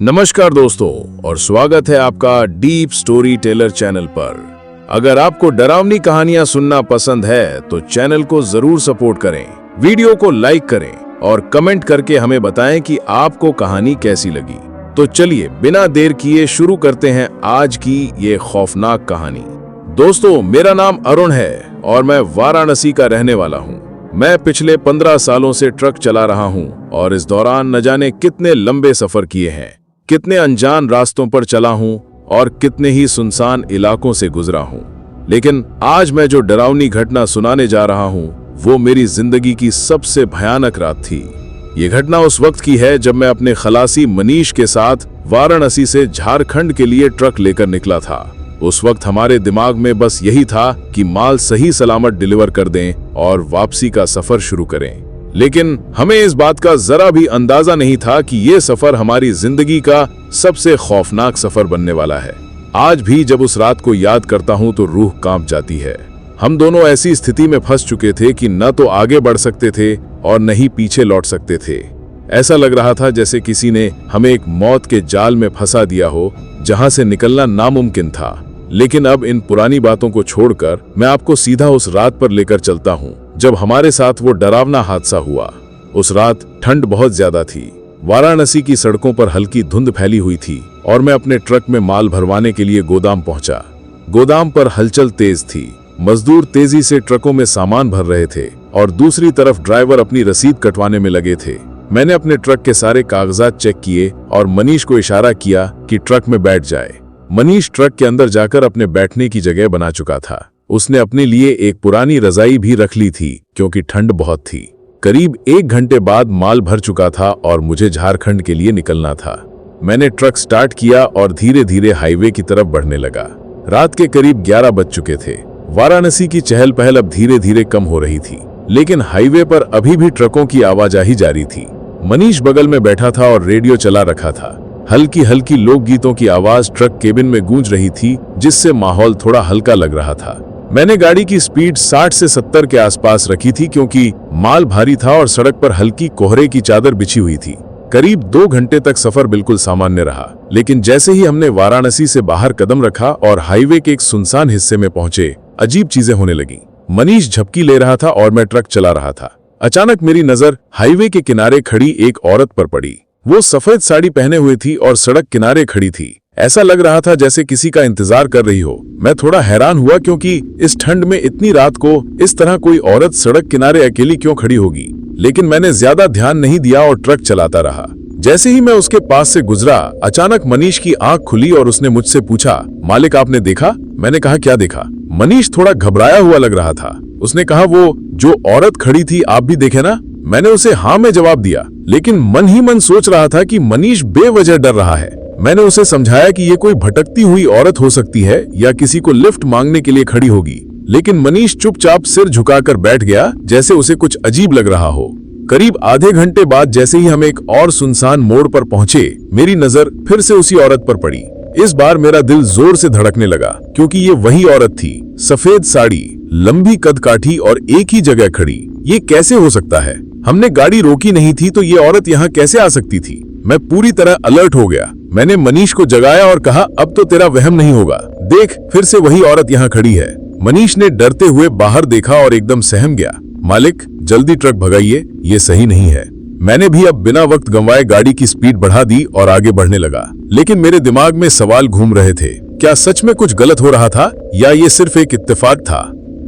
नमस्कार दोस्तों और स्वागत है आपका डीप स्टोरी टेलर चैनल पर। अगर आपको डरावनी कहानियां सुनना पसंद है तो चैनल को जरूर सपोर्ट करें, वीडियो को लाइक करें और कमेंट करके हमें बताएं कि आपको कहानी कैसी लगी। तो चलिए बिना देर किए शुरू करते हैं आज की ये खौफनाक कहानी। दोस्तों, मेरा नाम अरुण है और मैं वाराणसी का रहने वाला हूँ। मैं पिछले 15 सालों से ट्रक चला रहा हूँ और इस दौरान न जाने कितने लंबे सफर किए हैं, कितने अनजान रास्तों पर चला हूं और कितने ही सुनसान इलाकों से गुजरा हूं। लेकिन आज मैं जो डरावनी घटना सुनाने जा रहा हूं वो मेरी जिंदगी की सबसे भयानक रात थी। ये घटना उस वक्त की है जब मैं अपने खलासी मनीष के साथ वाराणसी से झारखंड के लिए ट्रक लेकर निकला था। उस वक्त हमारे दिमाग में बस यही था कि माल सही सलामत डिलीवर कर दें और वापसी का सफर शुरू करें। लेकिन हमें इस बात का जरा भी अंदाजा नहीं था कि ये सफर हमारी जिंदगी का सबसे खौफनाक सफर बनने वाला है। आज भी जब उस रात को याद करता हूं तो रूह कांप जाती है। हम दोनों ऐसी स्थिति में फंस चुके थे कि न तो आगे बढ़ सकते थे और न ही पीछे लौट सकते थे। ऐसा लग रहा था जैसे किसी ने हमें एक मौत के जाल में फंसा दिया हो जहां से निकलना नामुमकिन था। लेकिन अब इन पुरानी बातों को छोड़कर मैं आपको सीधा उस रात पर लेकर चलता हूं जब हमारे साथ वो डरावना हादसा हुआ। उस रात ठंड बहुत ज्यादा थी। वाराणसी की सड़कों पर हल्की धुंध फैली हुई थी और मैं अपने ट्रक में माल भरवाने के लिए गोदाम पहुंचा। गोदाम पर हलचल तेज थी। मजदूर तेजी से ट्रकों में सामान भर रहे थे और दूसरी तरफ ड्राइवर अपनी रसीद कटवाने में लगे थे। मैंने अपने ट्रक के सारे कागजात चेक किए और मनीष को इशारा किया कि ट्रक में बैठ जाए। मनीष ट्रक के अंदर जाकर अपने बैठने की जगह बना चुका था। उसने अपने लिए एक पुरानी रजाई भी रख ली थी क्योंकि ठंड बहुत थी। करीब 1 घंटे बाद माल भर चुका था और मुझे झारखंड के लिए निकलना था। मैंने ट्रक स्टार्ट किया और धीरे धीरे हाईवे की तरफ बढ़ने लगा। रात के करीब 11 बज चुके थे। वाराणसी की चहल पहल अब धीरे धीरे कम हो रही थी, लेकिन हाईवे पर अभी भी ट्रकों की आवाजाही जारी थी। मनीष बगल में बैठा था और रेडियो चला रखा था। हल्की हल्की लोकगीतों की आवाज ट्रक केबिन में गूंज रही थी, जिससे माहौल थोड़ा हल्का लग रहा था। मैंने गाड़ी की स्पीड 60 से 70 के आसपास रखी थी क्योंकि माल भारी था और सड़क पर हल्की कोहरे की चादर बिछी हुई थी। करीब 2 घंटे तक सफर बिल्कुल सामान्य रहा, लेकिन जैसे ही हमने वाराणसी से बाहर कदम रखा और हाईवे के एक सुनसान हिस्से में पहुंचे, अजीब चीजें होने लगी। मनीष झपकी ले रहा था और मैं ट्रक चला रहा था। अचानक मेरी नजर हाईवे के किनारे खड़ी एक औरत पर पड़ी। वो सफेद साड़ी पहने हुई थी और सड़क किनारे खड़ी थी। ऐसा लग रहा था जैसे किसी का इंतजार कर रही हो। मैं थोड़ा हैरान हुआ क्योंकि इस ठंड में इतनी रात को इस तरह कोई औरत सड़क किनारे अकेली क्यों खड़ी होगी। लेकिन मैंने ज्यादा ध्यान नहीं दिया और ट्रक चलाता रहा। जैसे ही मैं उसके पास से गुजरा, अचानक मनीष की आंख खुली और उसने मुझसे पूछा, मालिक आपने देखा? मैंने कहा, क्या देखा? मनीष थोड़ा घबराया हुआ लग रहा था। उसने कहा, वो जो औरत खड़ी थी आप भी देखे ना? मैंने उसे हाँ में जवाब दिया, लेकिन मन ही मन सोच रहा था कि मनीष बेवजह डर रहा है। मैंने उसे समझाया कि ये कोई भटकती हुई औरत हो सकती है या किसी को लिफ्ट मांगने के लिए खड़ी होगी, लेकिन मनीष चुपचाप सिर झुकाकर बैठ गया जैसे उसे कुछ अजीब लग रहा हो। करीब आधे घंटे बाद जैसे ही हम एक और सुनसान मोड़ पर पहुंचे, मेरी नजर फिर से उसी औरत पर पड़ी। इस बार मेरा दिल जोर से धड़कने लगा क्योंकि ये वही औरत थी। सफेद साड़ी, लंबी कदकाठी और एक ही जगह खड़ी। ये कैसे हो सकता है? हमने गाड़ी रोकी नहीं थी तो ये औरत यहाँ कैसे आ सकती थी? मैं पूरी तरह अलर्ट हो गया। मैंने मनीष को जगाया और कहा, अब तो तेरा वहम नहीं होगा, देख फिर से वही औरत यहाँ खड़ी है। मनीष ने डरते हुए बाहर देखा और एकदम सहम गया। मालिक जल्दी ट्रक भगाइए, ये सही नहीं है। मैंने भी अब बिना वक्त गंवाए गाड़ी की स्पीड बढ़ा दी और आगे बढ़ने लगा, लेकिन मेरे दिमाग में सवाल घूम रहे थे। क्या सच में कुछ गलत हो रहा था या ये सिर्फ एक इत्तेफाक था?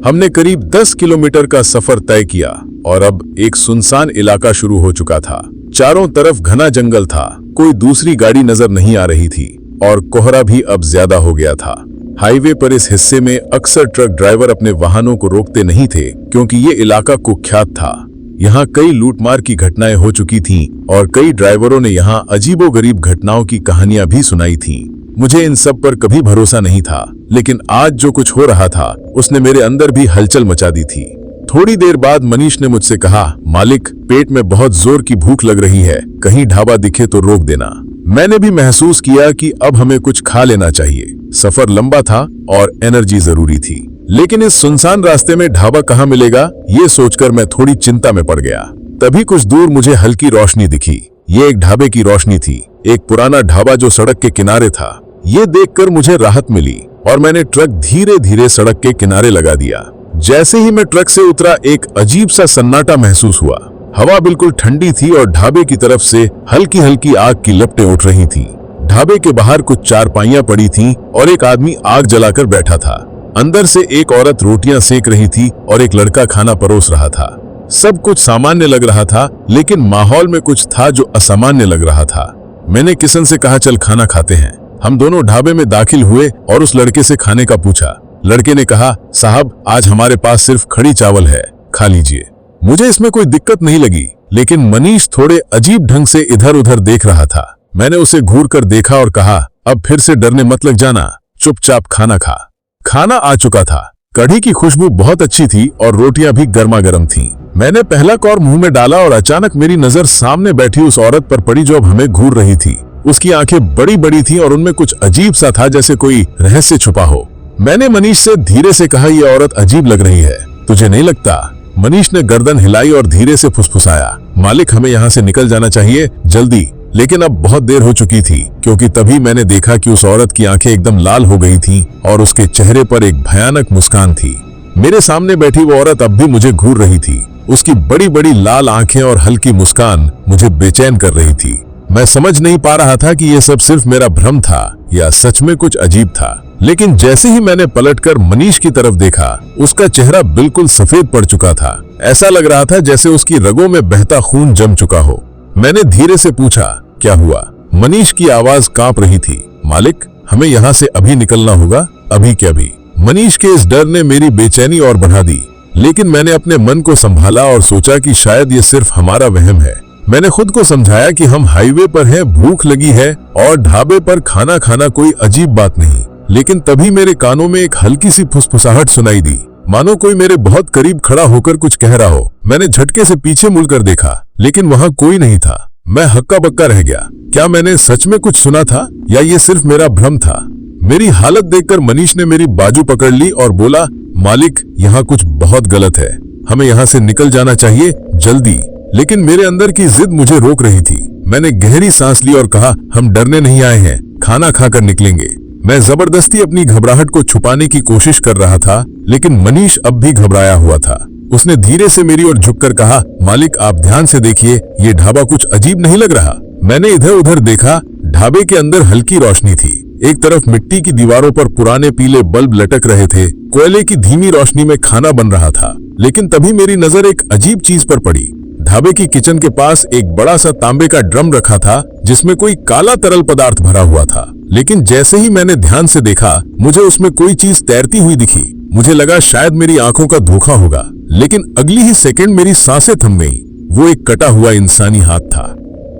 हमने करीब 10 किलोमीटर का सफर तय किया और अब एक सुनसान इलाका शुरू हो चुका था। चारों तरफ घना जंगल था, कोई दूसरी गाड़ी नजर नहीं आ रही थी और कोहरा भी अब ज्यादा हो गया था। हाईवे पर इस हिस्से में अक्सर ट्रक ड्राइवर अपने वाहनों को रोकते नहीं थे क्योंकि ये इलाका कुख्यात था। यहाँ कई लूटमार की घटनाएं हो चुकी थीं और कई ड्राइवरों ने यहाँ अजीबोगरीब घटनाओं की कहानियां भी सुनाई थीं। मुझे इन सब पर कभी भरोसा नहीं था, लेकिन आज जो कुछ हो रहा था उसने मेरे अंदर भी हलचल मचा दी थी। थोड़ी देर बाद मनीष ने मुझसे कहा, मालिक पेट में बहुत जोर की भूख लग रही है, कहीं ढाबा दिखे तो रोक देना। मैंने भी महसूस किया कि अब हमें कुछ खा लेना चाहिए। सफर लंबा था और एनर्जी जरूरी थी, लेकिन इस सुनसान रास्ते में ढाबा कहाँ मिलेगा, ये सोचकर मैं थोड़ी चिंता में पड़ गया। तभी कुछ दूर मुझे हल्की रोशनी दिखी। ये एक ढाबे की रोशनी थी, एक पुराना ढाबा जो सड़क के किनारे था। ये देखकर मुझे राहत मिली और मैंने ट्रक धीरे धीरे सड़क के किनारे लगा दिया। जैसे ही मैं ट्रक से उतरा, एक अजीब सा सन्नाटा महसूस हुआ। हवा बिल्कुल ठंडी थी और ढाबे की तरफ से हल्की हल्की आग की लपटें उठ रही थीं। ढाबे के बाहर कुछ चारपाइयां पड़ी थीं और एक आदमी आग जलाकर बैठा था। अंदर से एक औरत रोटियां सेक रही थी और एक लड़का खाना परोस रहा था। सब कुछ सामान्य लग रहा था, लेकिन माहौल में कुछ था जो असामान्य लग रहा था। मैंने किशन से कहा, चल खाना खाते हैं। हम दोनों ढाबे में दाखिल हुए और उस लड़के से खाने का पूछा। लड़के ने कहा, साहब आज हमारे पास सिर्फ खड़ी चावल है, खा लीजिए। मुझे इसमें कोई दिक्कत नहीं लगी, लेकिन मनीष थोड़े अजीब ढंग से इधर उधर देख रहा था। मैंने उसे घूर कर देखा और कहा, अब फिर से डरने मत लग जाना, चुपचाप खाना खा। खाना आ चुका था। कढ़ी की खुशबू बहुत अच्छी थी और रोटियां भी गर्मा गर्म थीं। मैंने पहला कौर मुंह में डाला और अचानक मेरी नजर सामने बैठी उस औरत पर पड़ी जो अब हमें घूर रही थी। उसकी आंखें बड़ी बड़ी थीं और उनमें कुछ अजीब सा था, जैसे कोई रहस्य छुपा हो। मैंने मनीष से धीरे से कहा, यह औरत अजीब लग रही है, तुझे नहीं लगता? मनीष ने गर्दन हिलाई और धीरे से फुसफुसाया, मालिक हमें यहाँ से निकल जाना चाहिए, जल्दी। लेकिन अब बहुत देर हो चुकी थी, क्योंकि तभी मैंने देखा कि उस औरत की आंखें एकदम लाल हो गई थीं और उसके चेहरे पर एक भयानक मुस्कान थी। मेरे सामने बैठी वो औरत अब भी मुझे घूर रही थी। उसकी बड़ी बड़ी लाल आंखें और हल्की मुस्कान मुझे बेचैन कर रही थी। मैं समझ नहीं पा रहा था कि यह सब सिर्फ मेरा भ्रम था या सच में कुछ अजीब था। लेकिन जैसे ही मैंने पलटकर मनीष की तरफ देखा, उसका चेहरा बिल्कुल सफेद पड़ चुका था। ऐसा लग रहा था जैसे उसकी रगों में बहता खून जम चुका हो। मैंने धीरे से पूछा, क्या हुआ? मनीष की आवाज कांप रही थी, मालिक हमें यहाँ से अभी निकलना होगा, अभी क्या भी। मनीष के इस डर ने मेरी बेचैनी और बढ़ा दी, लेकिन मैंने अपने मन को संभाला और सोचा कि शायद ये सिर्फ हमारा वहम है। मैंने खुद को समझाया कि हम हाईवे पर हैं, भूख लगी है और ढाबे पर खाना खाना कोई अजीब बात नहीं। लेकिन तभी मेरे कानों में एक हल्की सी फुसफुसाहट सुनाई दी, मानो कोई मेरे बहुत करीब खड़ा होकर कुछ कह रहा हो। मैंने झटके से पीछे मुड़कर देखा, लेकिन वहां कोई नहीं था। मैं हक्का बक्का रह गया। क्या मैंने सच में कुछ सुना था या ये सिर्फ मेरा भ्रम था? मेरी हालत देखकर मनीष ने मेरी बाजू पकड़ ली और बोला, मालिक यहाँ कुछ बहुत गलत है, हमें यहाँ से निकल जाना चाहिए, जल्दी। लेकिन मेरे अंदर की जिद मुझे रोक रही थी। मैंने गहरी सांस ली और कहा, हम डरने नहीं आए हैं, खाना खाकर निकलेंगे। मैं जबरदस्ती अपनी घबराहट को छुपाने की कोशिश कर रहा था, लेकिन मनीष अब भी घबराया हुआ था। उसने धीरे से मेरी ओर झुककर कहा, मालिक आप ध्यान से देखिए, ये ढाबा कुछ अजीब नहीं लग रहा? मैंने इधर उधर देखा। ढाबे के अंदर हल्की रोशनी थी। एक तरफ मिट्टी की दीवारों पर पुराने पीले बल्ब लटक रहे थे। कोयले की धीमी रोशनी में खाना बन रहा था। लेकिन तभी मेरी नजर एक अजीब चीज पर पड़ी। ढाबे की किचन के पास एक बड़ा सा तांबे का ड्रम रखा था, जिसमें कोई काला तरल पदार्थ भरा हुआ था। लेकिन जैसे ही मैंने ध्यान से देखा, मुझे उसमें कोई चीज तैरती हुई दिखी। मुझे लगा शायद मेरी आंखों का धोखा होगा, लेकिन अगली ही सेकंड मेरी सांसें थम गईं। वो एक कटा हुआ इंसानी हाथ था।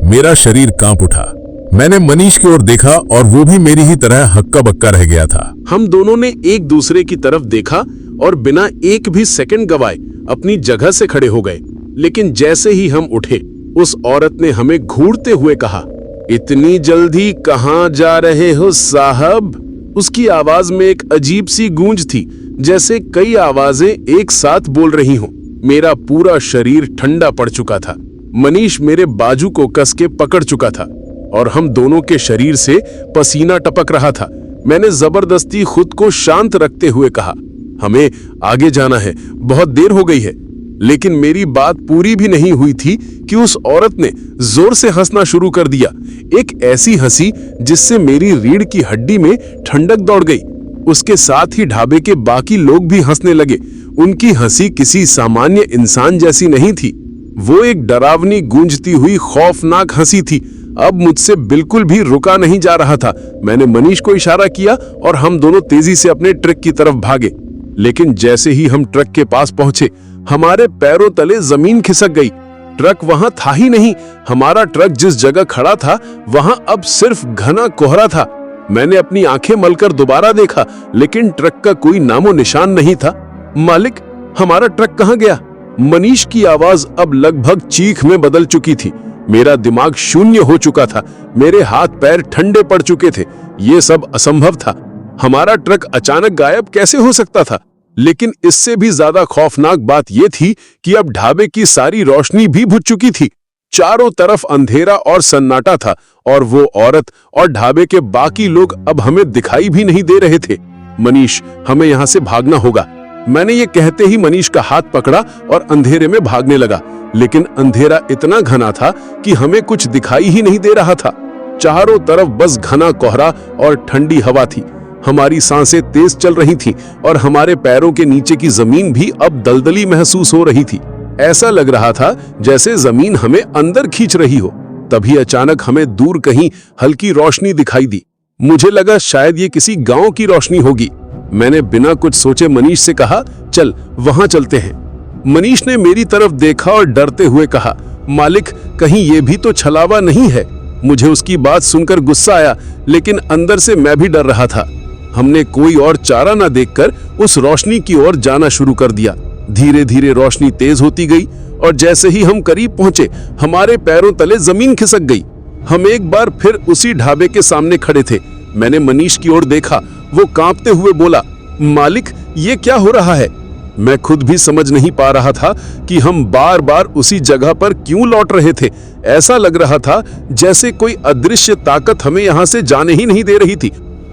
मेरा शरीर कांप उठा। मैंने मनीष की ओर देखा और वो भी मेरी ही तरह हक्का बक्का रह गया था। हम दोनों ने एक दूसरे की तरफ देखा और बिना एक भी सेकंड गवाए अपनी जगह से खड़े हो गए। लेकिन जैसे ही हम उठे, उस औरत ने हमें घूरते हुए कहा, इतनी जल्दी कहाँ जा रहे हो साहब? उसकी आवाज में एक अजीब सी गूंज थी, जैसे कई आवाजें एक साथ बोल रही हों। मेरा पूरा शरीर ठंडा पड़ चुका था। मनीष मेरे बाजू को कस के पकड़ चुका था और हम दोनों के शरीर से पसीना टपक रहा था। मैंने जबरदस्ती खुद को शांत रखते हुए कहा, हमें आगे जाना है, बहुत देर हो गई है। लेकिन मेरी बात पूरी भी नहीं हुई थी कि उस औरत ने जोर से हंसना शुरू कर दिया। एक ऐसी हंसी जिससे मेरी रीढ़ की हड्डी में ठंडक दौड़ गई। उसके साथ ही ढाबे के बाकी लोग भी हंसने लगे। उनकी हंसी किसी सामान्य इंसान जैसी नहीं थी। वो एक डरावनी गूंजती हुई खौफनाक हंसी थी। अब मुझसे बिल्कुल भी रुका नहीं जा रहा था। मैंने मनीष को इशारा किया और हम दोनों तेजी से अपने ट्रक की तरफ भागे। लेकिन जैसे ही हम ट्रक के पास पहुंचे, हमारे पैरों तले जमीन खिसक गई। ट्रक वहां था ही नहीं। हमारा ट्रक जिस जगह खड़ा था, वहां अब सिर्फ घना कोहरा था। मैंने अपनी आंखें मलकर दोबारा देखा, लेकिन ट्रक का कोई नामो निशान नहीं था। मालिक, हमारा ट्रक कहां गया? मनीष की आवाज अब लगभग चीख में बदल चुकी थी। मेरा दिमाग शून्य हो चुका था। मेरे हाथ पैर ठंडे पड़ चुके थे। ये सब असंभव था। हमारा ट्रक अचानक गायब कैसे हो सकता था? लेकिन इससे भी ज्यादा खौफनाक बात यह थी कि अब ढाबे की सारी रोशनी भी बुझ चुकी थी। चारों तरफ अंधेरा और सन्नाटा था और वो औरत और ढाबे के बाकी लोग अब हमें दिखाई भी नहीं दे रहे थे। मनीष, हमें यहाँ से भागना होगा। मैंने ये कहते ही मनीष का हाथ पकड़ा और अंधेरे में भागने लगा, लेकिन अंधेरा इतना घना था कि हमें कुछ दिखाई ही नहीं दे रहा था। चारों तरफ बस घना कोहरा और ठंडी हवा थी। हमारी सांसें तेज चल रही थीं और हमारे पैरों के नीचे की जमीन भी अब दलदली महसूस हो रही थी। ऐसा लग रहा था जैसे जमीन हमें अंदर खींच रही हो। तभी अचानक हमें दूर कहीं हल्की रोशनी दिखाई दी। मुझे लगा शायद ये किसी गांव की रोशनी होगी। मैंने बिना कुछ सोचे मनीष से कहा, चल वहां चलते हैं। मनीष ने मेरी तरफ देखा और डरते हुए कहा, मालिक, कहीं ये भी तो छलावा नहीं है। मुझे उसकी बात सुनकर गुस्सा आया, लेकिन अंदर से मैं भी डर रहा था। हमने कोई और चारा न देखकर उस रोशनी की ओर जाना शुरू कर दिया। धीरे धीरे रोशनी तेज होती गई और जैसे ही हम करीब पहुंचे, हमारे पैरों तले जमीन खिसक गई। हम एक बार फिर उसी ढाबे के सामने खड़े थे। मैंने मनीष की ओर देखा। वो कांपते हुए बोला, मालिक, ये क्या हो रहा है? मैं खुद भी समझ नहीं पा रहा था कि हम बार बार उसी जगह पर क्यों लौट रहे थे। ऐसा लग रहा था जैसे कोई अदृश्य ताकत हमें यहाँ से जाने ही नहीं दे रही थी।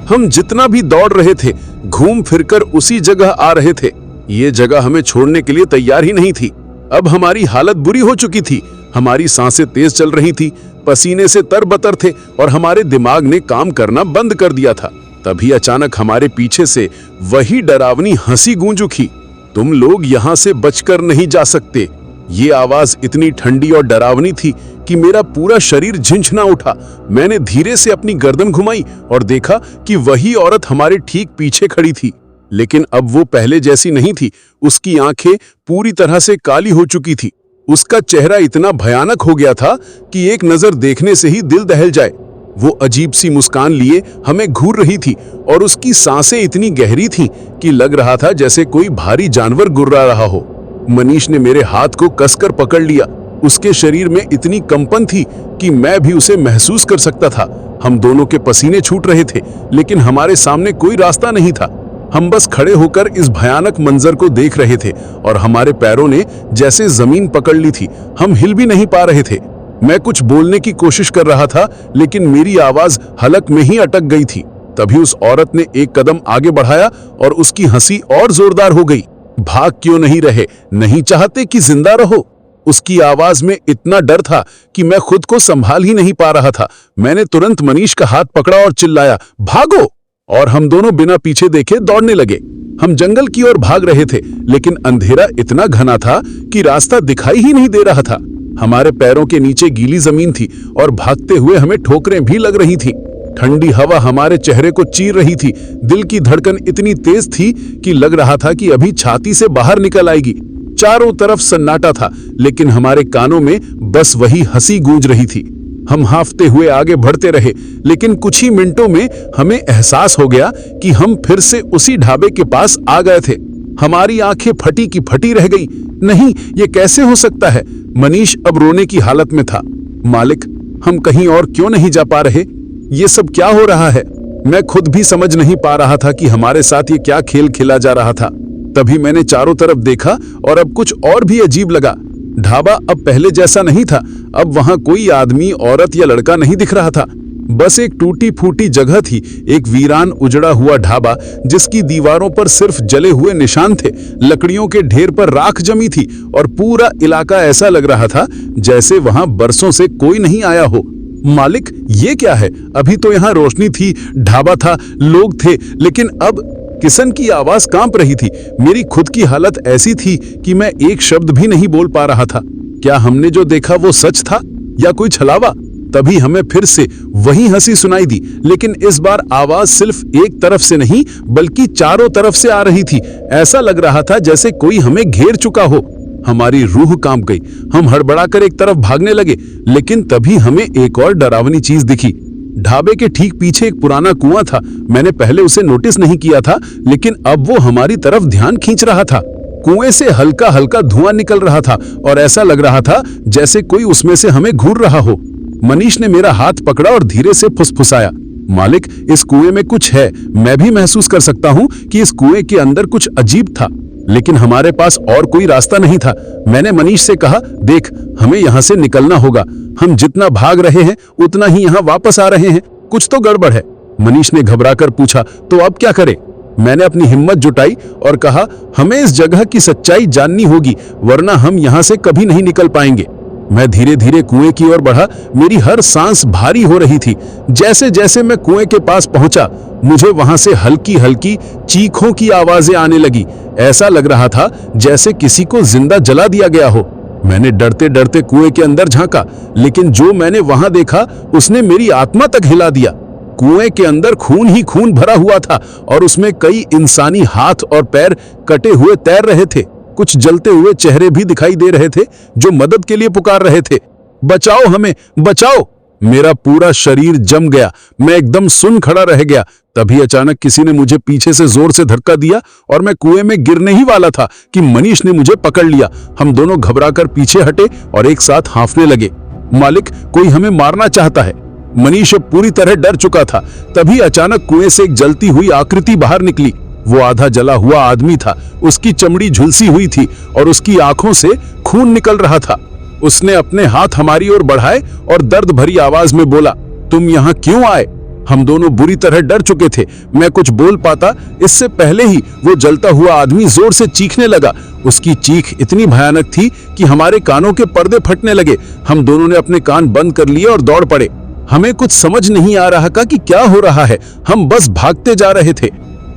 हम जितना भी दौड़ रहे थे, घूम फिरकर उसी जगह आ रहे थे। ये जगह हमें छोड़ने के लिए तैयार ही नहीं थी। अब हमारी हालत बुरी हो चुकी थी। हमारी सांसें तेज चल रही थी, पसीने से तरबतर थे और हमारे दिमाग ने काम करना बंद कर दिया था। तभी अचानक हमारे पीछे से वही डरावनी हंसी गूंज उठी। तुम लोग यहाँ से बचकर नहीं जा सकते। ये आवाज इतनी ठंडी और डरावनी थी कि मेरा पूरा शरीर झिंझना उठा। मैंने धीरे से अपनी गर्दन घुमाई और देखा कि वही औरत हमारे ठीक पीछे खड़ी थी, लेकिन अब वो पहले जैसी नहीं थी। उसकी आंखें पूरी तरह से काली हो चुकी थी। उसका चेहरा इतना भयानक हो गया था कि एक नजर देखने से ही दिल दहल जाए। वो अजीब सी मुस्कान लिए हमें घूर रही थी और उसकी सांसें इतनी गहरी थीं कि लग रहा था जैसे कोई भारी जानवर गुर्रा रहा हो। मनीष ने मेरे हाथ को कसकर पकड़ लिया। उसके शरीर में इतनी कंपन थी कि मैं भी उसे महसूस कर सकता था। हम दोनों के पसीने छूट रहे थे, लेकिन हमारे सामने कोई रास्ता नहीं था। हम बस खड़े होकर इस भयानक मंजर को देख रहे थे और हमारे पैरों ने जैसे जमीन पकड़ ली थी। हम हिल भी नहीं पा रहे थे। मैं कुछ बोलने की कोशिश कर रहा था, लेकिन मेरी आवाज हलक में ही अटक गई थी। तभी उस औरत ने एक कदम आगे बढ़ाया और उसकी हंसी और जोरदार हो गई। भाग क्यों नहीं रहे? नहीं चाहते कि जिंदा रहो? उसकी आवाज में इतना डर था कि मैं खुद को संभाल ही नहीं पा रहा था। मैंने तुरंत मनीष का हाथ पकड़ा और चिल्लाया, भागो! और हम दोनों बिना पीछे देखे दौड़ने लगे। हम जंगल की ओर भाग रहे थे, लेकिन अंधेरा इतना घना था कि रास्ता दिखाई ही नहीं दे रहा था। हमारे पैरों के नीचे गीली जमीन थी और भागते हुए हमें ठोकरें भी लग रही थीं। ठंडी हवा हमारे चेहरे को चीर रही थी। दिल की धड़कन इतनी तेज थी कि लग रहा था कि अभी छाती से बाहर निकल आएगी। चारों तरफ सन्नाटा था, लेकिन हमारे कानों में बस वही हंसी गूंज रही थी। हम हांफते हुए आगे बढ़ते रहे, लेकिन कुछ ही मिनटों में हमें एहसास हो गया कि हम फिर से उसी ढाबे के पास आ गए थे। हमारी आंखें फटी की फटी रह गई। नहीं, ये कैसे हो सकता है? मनीष अब रोने की हालत में था। मालिक, हम कहीं और क्यों नहीं जा पा रहे? ये सब क्या हो रहा है? मैं खुद भी समझ नहीं पा रहा था कि हमारे साथ ये क्या खेल खेला जा रहा था। तभी मैंने चारों तरफ देखा और अब कुछ और भी अजीब लगा। ढाबा अब पहले जैसा नहीं था। अब वहां कोई आदमी, औरत या लड़का नहीं दिख रहा था। बस एक टूटी फूटी जगह थी, एक वीरान उजड़ा हुआ ढाबा जिसकी दीवारों पर सिर्फ जले हुए निशान थे। लकड़ियों के ढेर पर राख जमी थी और पूरा इलाका ऐसा लग रहा था जैसे वहां बरसों से कोई नहीं आया हो। मालिक, ये क्या है? अभी तो यहाँ रोशनी थी, ढाबा था, लोग थे, लेकिन अब किशन की आवाज कांप रही थी। मेरी खुद की हालत ऐसी थी कि मैं एक शब्द भी नहीं बोल पा रहा था। क्या हमने जो देखा वो सच था या कोई छलावा? तभी हमें फिर से वही हंसी सुनाई दी, लेकिन इस बार आवाज सिर्फ एक तरफ से नहीं बल्कि चारों तरफ से आ रही थी। ऐसा लग रहा था जैसे कोई हमें घेर चुका हो। हमारी रूह कांप गई। हम हड़बड़ाकर एक तरफ भागने लगे, लेकिन तभी हमें एक और डरावनी चीज दिखी। ढाबे के ठीक पीछे एक पुराना कुआं था। मैंने पहले उसे नोटिस नहीं किया था, लेकिन अब वो हमारी तरफ ध्यान खींच रहा था। कुएं से हल्का हल्का धुआं निकल रहा था और ऐसा लग रहा था जैसे कोई उसमें से हमें घूर रहा हो। मनीष ने मेरा हाथ पकड़ा और धीरे से फुसफुसाया, मालिक, इस कुएं में कुछ है। मैं भी महसूस कर सकता हूँ कि इस कुएं के अंदर कुछ अजीब था। लेकिन हमारे पास और कोई रास्ता नहीं था। मैंने मनीष से कहा, देख, हमें यहाँ से निकलना होगा। हम जितना भाग रहे हैं उतना ही यहाँ वापस आ रहे हैं। कुछ तो गड़बड़ है। मनीष ने घबराकर पूछा, तो अब क्या करें? मैंने अपनी हिम्मत जुटाई और कहा, हमें इस जगह की सच्चाई जाननी होगी, वरना हम यहाँ से कभी नहीं निकल पाएंगे। मैं धीरे धीरे कुएं की ओर बढ़ा। मेरी हर सांस भारी हो रही थी। जैसे जैसे मैं कुएं के पास पहुंचा, मुझे वहां से हल्की हल्की चीखों की आवाजें आने लगी। ऐसा लग रहा था जैसे किसी को जिंदा जला दिया गया हो। मैंने डरते डरते कुएं के अंदर झांका, लेकिन जो मैंने वहां देखा उसने मेरी आत्मा तक हिला दिया। कुएं के अंदर खून ही खून भरा हुआ था और उसमें कई इंसानी हाथ और पैर कटे हुए तैर रहे थे। कुछ जलते हुए चेहरे भी दिखाई दे रहे थे जो मदद के लिए पुकार रहे थे। बचाओ, हमें बचाओ! मेरा पूरा शरीर जम गया। मैं एकदम सुन खड़ा रह गया। तभी अचानक किसी ने मुझे पीछे से जोर से धक्का दिया और मैं कुएं में गिरने ही वाला था कि मनीष ने मुझे पकड़ लिया। हम दोनों घबराकर पीछे हटे और एक साथ हांफने लगे। मालिक, कोई हमें मारना चाहता है। मनीष अब पूरी तरह डर चुका था। तभी अचानक कुएं से एक जलती हुई आकृति बाहर निकली। वो आधा जला हुआ आदमी था। उसकी चमड़ी झुलसी हुई थी और उसकी आंखों से खून निकल रहा था। उसने अपने हाथ हमारी ओर बढ़ाए और दर्द भरी आवाज में बोला, तुम यहाँ क्यों आए? हम दोनों बुरी तरह डर चुके थे। मैं कुछ बोल पाता इससे पहले ही वो जलता हुआ आदमी जोर से चीखने लगा। उसकी चीख इतनी भयानक थी कि हमारे कानों के पर्दे फटने लगे। हम दोनों ने अपने कान बंद कर लिए और दौड़ पड़े। हमें कुछ समझ नहीं आ रहा कि क्या हो रहा है। हम बस भागते जा रहे थे।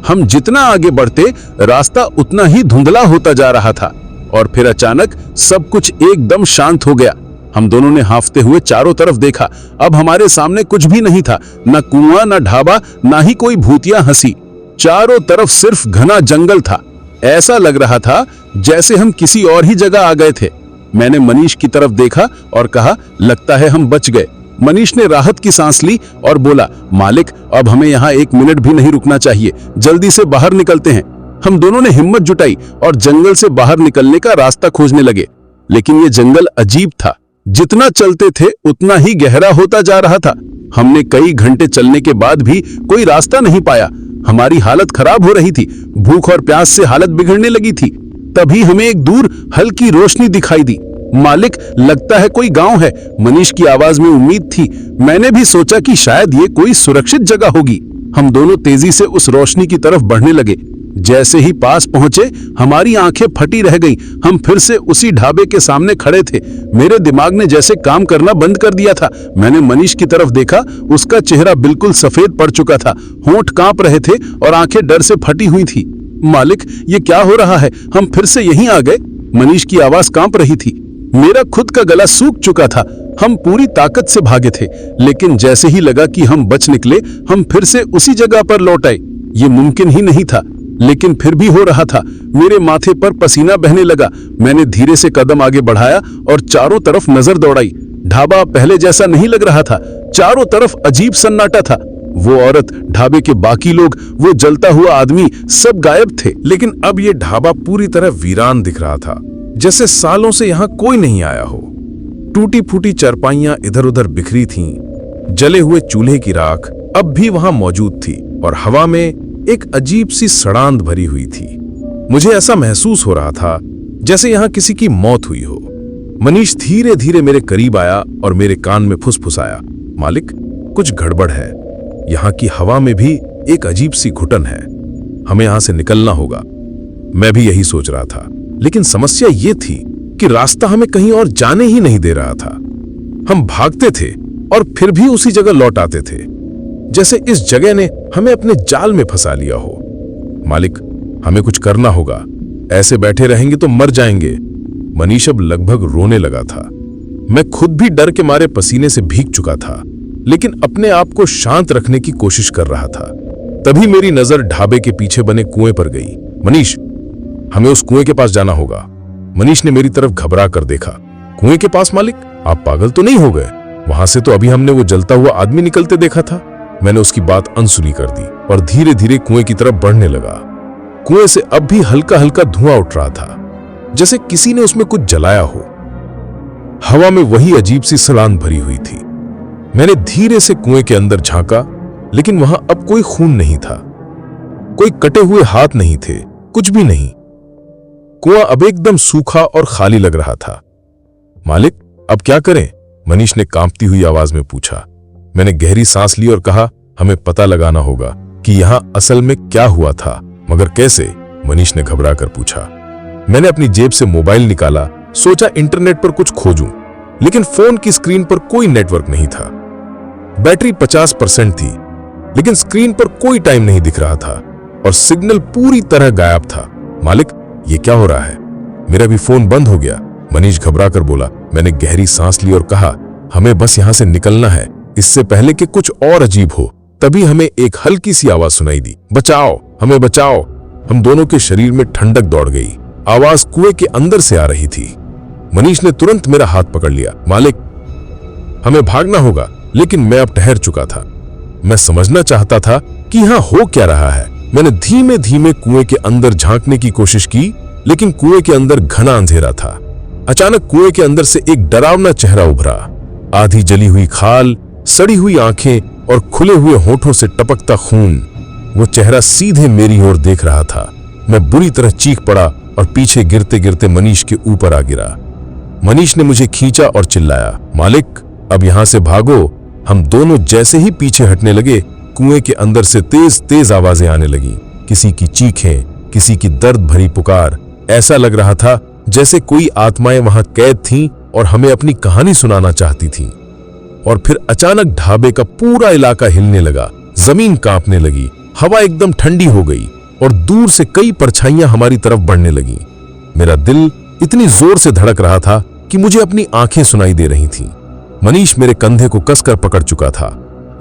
हम जितना आगे बढ़ते, रास्ता उतना ही धुंधला होता जा रहा था। और फिर अचानक सब कुछ एकदम शांत हो गया। हम दोनों ने हांफते हुए चारों तरफ देखा। अब हमारे सामने कुछ भी नहीं था, न कुआं, न ढाबा, न ही कोई भूतिया हंसी। चारों तरफ सिर्फ घना जंगल था। ऐसा लग रहा था जैसे हम किसी और ही जगह आ गए थे। मैंने मनीष की तरफ देखा और कहा, लगता है हम बच गए। मनीष ने राहत की सांस ली और बोला, मालिक, अब हमें यहाँ 1 मिनट भी नहीं रुकना चाहिए। जल्दी से बाहर निकलते हैं। हम दोनों ने हिम्मत जुटाई और जंगल से बाहर निकलने का रास्ता खोजने लगे। लेकिन ये जंगल अजीब था। जितना चलते थे उतना ही गहरा होता जा रहा था। हमने कई घंटे चलने के बाद भी कोई रास्ता नहीं पाया। हमारी हालत खराब हो रही थी। भूख और प्यास से हालत बिगड़ने लगी थी। तभी हमें एक दूर हल्की रोशनी दिखाई दी। मालिक, लगता है कोई गांव है। मनीष की आवाज में उम्मीद थी। मैंने भी सोचा कि शायद ये कोई सुरक्षित जगह होगी। हम दोनों तेजी से उस रोशनी की तरफ बढ़ने लगे। जैसे ही पास पहुंचे, हमारी आंखें फटी रह गईं। हम फिर से उसी ढाबे के सामने खड़े थे। मेरे दिमाग ने जैसे काम करना बंद कर दिया था। मैंने मनीष की तरफ देखा। उसका चेहरा बिल्कुल सफेद पड़ चुका था। होंठ कांप रहे थे और आंखें डर से फटी हुई थी। मालिक, ये क्या हो रहा है? हम फिर से यहीं आ गए। मनीष की आवाज कांप रही थी। मेरा खुद का गला सूख चुका था। हम पूरी ताकत से भागे थे, लेकिन जैसे ही लगा कि हम बच निकले, हम फिर से उसी जगह पर लौट आए। ये मुमकिन ही नहीं था, लेकिन फिर भी हो रहा था। मेरे माथे पर पसीना बहने लगा। मैंने धीरे से कदम आगे बढ़ाया और चारों तरफ नजर दौड़ाई। ढाबा पहले जैसा नहीं लग रहा था। चारों तरफ अजीब सन्नाटा था। वो औरत, ढाबे के बाकी लोग, वो जलता हुआ आदमी, सब गायब थे। लेकिन अब ये ढाबा पूरी तरह वीरान दिख रहा था, जैसे सालों से यहाँ कोई नहीं आया हो। टूटी फूटी चारपाइयां इधर उधर बिखरी थीं। जले हुए चूल्हे की राख अब भी वहां मौजूद थी और हवा में एक अजीब सी सड़ांध भरी हुई थी। मुझे ऐसा महसूस हो रहा था जैसे यहाँ किसी की मौत हुई हो। मनीष धीरे धीरे मेरे करीब आया और मेरे कान में फुसफुसाया, मालिक, कुछ गड़बड़ है। यहाँ की हवा में भी एक अजीब सी घुटन है। हमें यहाँ से निकलना होगा। मैं भी यही सोच रहा था, लेकिन समस्या ये थी कि रास्ता हमें कहीं और जाने ही नहीं दे रहा था। हम भागते थे और फिर भी उसी जगह लौट आते थे, जैसे इस जगह ने हमें अपने जाल में फंसा लिया हो। मालिक, हमें कुछ करना होगा। ऐसे बैठे रहेंगे तो मर जाएंगे। मनीष अब लगभग रोने लगा था। मैं खुद भी डर के मारे पसीने से भीग चुका था, लेकिन अपने आप को शांत रखने की कोशिश कर रहा था। तभी मेरी नजर ढाबे के पीछे बने कुएं पर गई। मनीष, हमें उस कुएं के पास जाना होगा। मनीष ने मेरी तरफ घबरा कर देखा। कुएं के पास मालिक? आप पागल तो नहीं हो गए? वहां से तो अभी हमने वो जलता हुआ आदमी निकलते देखा था। मैंने उसकी बात अनसुनी कर दी और धीरे धीरे कुएं की तरफ बढ़ने लगा। कुएं से अब भी हल्का हल्का धुआं उठ रहा था, जैसे किसी ने उसमें कुछ जलाया हो। हवा में वही अजीब सी सड़ांध भरी हुई थी। मैंने धीरे से कुएं के अंदर झांका, लेकिन वहां अब कोई खून नहीं था। कोई कटे हुए हाथ नहीं थे, कुछ भी नहीं। कुआं अब एकदम सूखा और खाली लग रहा था। मालिक, अब क्या करें? मनीष ने कांपती हुई आवाज में पूछा। मैंने गहरी सांस ली और कहा, हमें पता लगाना होगा कि यहां असल में क्या हुआ था। मगर कैसे? मनीष ने घबरा कर पूछा। मैंने अपनी जेब से मोबाइल निकाला, सोचा इंटरनेट पर कुछ खोजूं, लेकिन फोन की स्क्रीन पर कोई नेटवर्क नहीं था। बैटरी 50% थी, लेकिन स्क्रीन पर कोई टाइम नहीं दिख रहा था और सिग्नल पूरी तरह गायब था। मालिक, ये क्या हो रहा है? मेरा भी फोन बंद हो गया। मनीष घबरा कर बोला। मैंने गहरी सांस ली और कहा, हमें बस यहां से निकलना है, इससे पहले कि कुछ और अजीब हो। तभी हमें एक हल्की सी आवाज सुनाई दी, बचाओ, हमें बचाओ। हम दोनों के शरीर में ठंडक दौड़ गई। आवाज कुएं के अंदर से आ रही थी। मनीष ने तुरंत मेरा हाथ पकड़ लिया। मालिक, हमें भागना होगा, लेकिन मैं अब ठहर चुका था। मैं समझना चाहता था कि यहां हो क्या रहा है। मैंने धीमे धीमे कुएं के अंदर झांकने की कोशिश की, लेकिन कुएं के अंदर घना अंधेरा था। अचानक कुएं के अंदर से एक डरावना चेहरा उभरा। आधी जली हुई खाल, सड़ी हुई आंखें और खुले हुए होठों से टपकता खून। वो चेहरा सीधे मेरी ओर देख रहा था। मैं बुरी तरह चीख पड़ा और पीछे गिरते गिरते मनीष के ऊपर आ गिरा। मनीष ने मुझे खींचा और चिल्लाया, मालिक, अब यहां से भागो। हम दोनों जैसे ही पीछे हटने लगे, कुएं के अंदर से तेज तेज आवाजें आने लगी। किसी की चीखें, किसी की दर्द भरी पुकार। ऐसा लग रहा था जैसे कोई आत्माएं वहां कैद थीं और हमें अपनी कहानी सुनाना चाहती थीं। और फिर अचानक ढाबे का पूरा इलाका हिलने लगा, जमीन कांपने लगी, हवा एकदम ठंडी हो गई और दूर से कई परछाइयां हमारी तरफ बढ़ने लगीं। मेरा दिल इतनी जोर से धड़क रहा था कि मुझे अपनी आंखें सुनाई दे रही थीं। मनीष मेरे कंधे को कसकर पकड़ चुका था।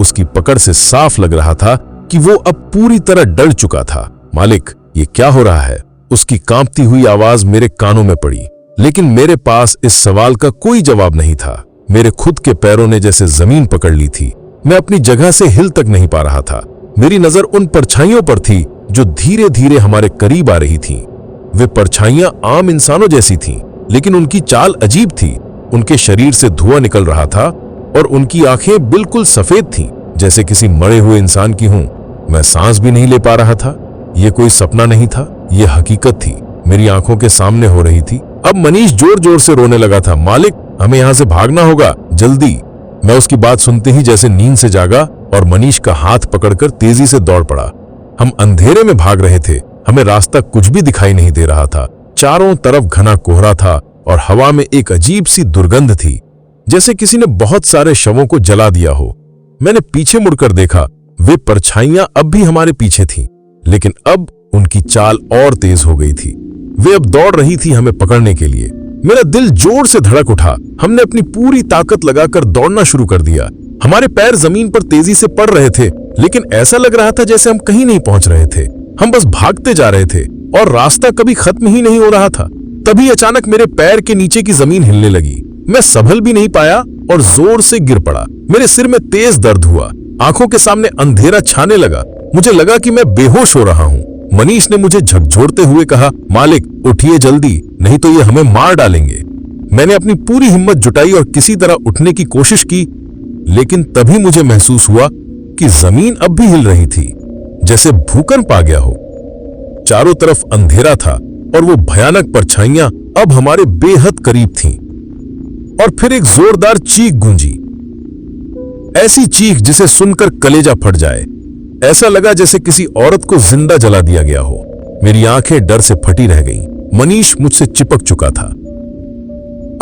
उसकी पकड़ से साफ लग रहा था कि वो अब पूरी तरह डर चुका था। मालिक, ये क्या हो रहा है? उसकी कांपती हुई आवाज मेरे कानों में पड़ी, लेकिन मेरे पास इस सवाल का कोई जवाब नहीं था। मेरे खुद के पैरों ने जैसे जमीन पकड़ ली थी। मैं अपनी जगह से हिल तक नहीं पा रहा था। मेरी नजर उन परछाइयों पर थी जो धीरे धीरे हमारे करीब आ रही थीं। वे परछाइयां आम इंसानों जैसी थीं, लेकिन उनकी चाल अजीब थी। उनके शरीर से धुआं निकल रहा था और उनकी आंखें बिल्कुल सफेद थीं, जैसे किसी मरे हुए इंसान की हों। मैं सांस भी नहीं ले पा रहा था। ये कोई सपना नहीं था, ये हकीकत थी, मेरी आंखों के सामने हो रही थी। अब मनीष जोर जोर से रोने लगा था। मालिक, हमें यहां से भागना होगा, जल्दी। मैं उसकी बात सुनते ही जैसे नींद से जागा और मनीष का हाथ पकड़कर तेजी से दौड़ पड़ा। हम अंधेरे में भाग रहे थे। हमें रास्ता कुछ भी दिखाई नहीं दे रहा था। चारों तरफ घना कोहरा था और हवा में एक अजीब सी दुर्गंध थी, जैसे किसी ने बहुत सारे शवों को जला दिया हो। मैंने पीछे मुड़कर देखा। वे परछाइयां अब भी हमारे पीछे थीं, लेकिन अब उनकी चाल और तेज हो गई थी। वे अब दौड़ रही थी हमें पकड़ने के लिए। मेरा दिल जोर से धड़क उठा। हमने अपनी पूरी ताकत लगाकर दौड़ना शुरू कर दिया। हमारे पैर जमीन पर तेजी से पड़ रहे थे, लेकिन ऐसा लग रहा था जैसे हम कहीं नहीं पहुंच रहे थे। हम बस भागते जा रहे थे और रास्ता कभी खत्म ही नहीं हो रहा था। तभी अचानक मेरे पैर के नीचे की जमीन हिलने लगी। मैं संभल भी नहीं पाया और जोर से गिर पड़ा। मेरे सिर में तेज दर्द हुआ। आंखों के सामने अंधेरा छाने लगा। मुझे लगा कि मैं बेहोश हो रहा हूं। मनीष ने मुझे झकझोरते हुए कहा, मालिक, उठिए जल्दी, नहीं तो ये हमें मार डालेंगे। मैंने अपनी पूरी हिम्मत जुटाई और किसी तरह उठने की कोशिश की, लेकिन तभी मुझे महसूस हुआ कि जमीन अब भी हिल रही थी, जैसे भूकंप आ गया हो। चारों तरफ अंधेरा था और वो भयानक परछाइयां अब हमारे बेहद करीब थीं। और फिर एक जोरदार चीख गूंजी, ऐसी चीख जिसे सुनकर कलेजा फट जाए। ऐसा लगा जैसे किसी औरत को जिंदा जला दिया गया हो। मेरी आंखें डर से फटी रह गईं। मनीष मुझसे चिपक चुका था।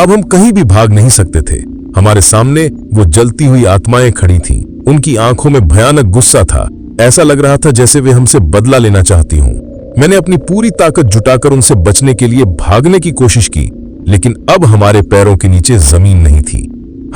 अब हम कहीं भी भाग नहीं सकते थे। हमारे सामने वो जलती हुई आत्माएं खड़ी थीं। उनकी आंखों में भयानक गुस्सा था। ऐसा लग रहा था जैसे वे हमसे बदला लेना चाहती हों। मैंने अपनी पूरी ताकत जुटाकर उनसे बचने के लिए भागने की कोशिश की, लेकिन अब हमारे पैरों के नीचे जमीन नहीं थी।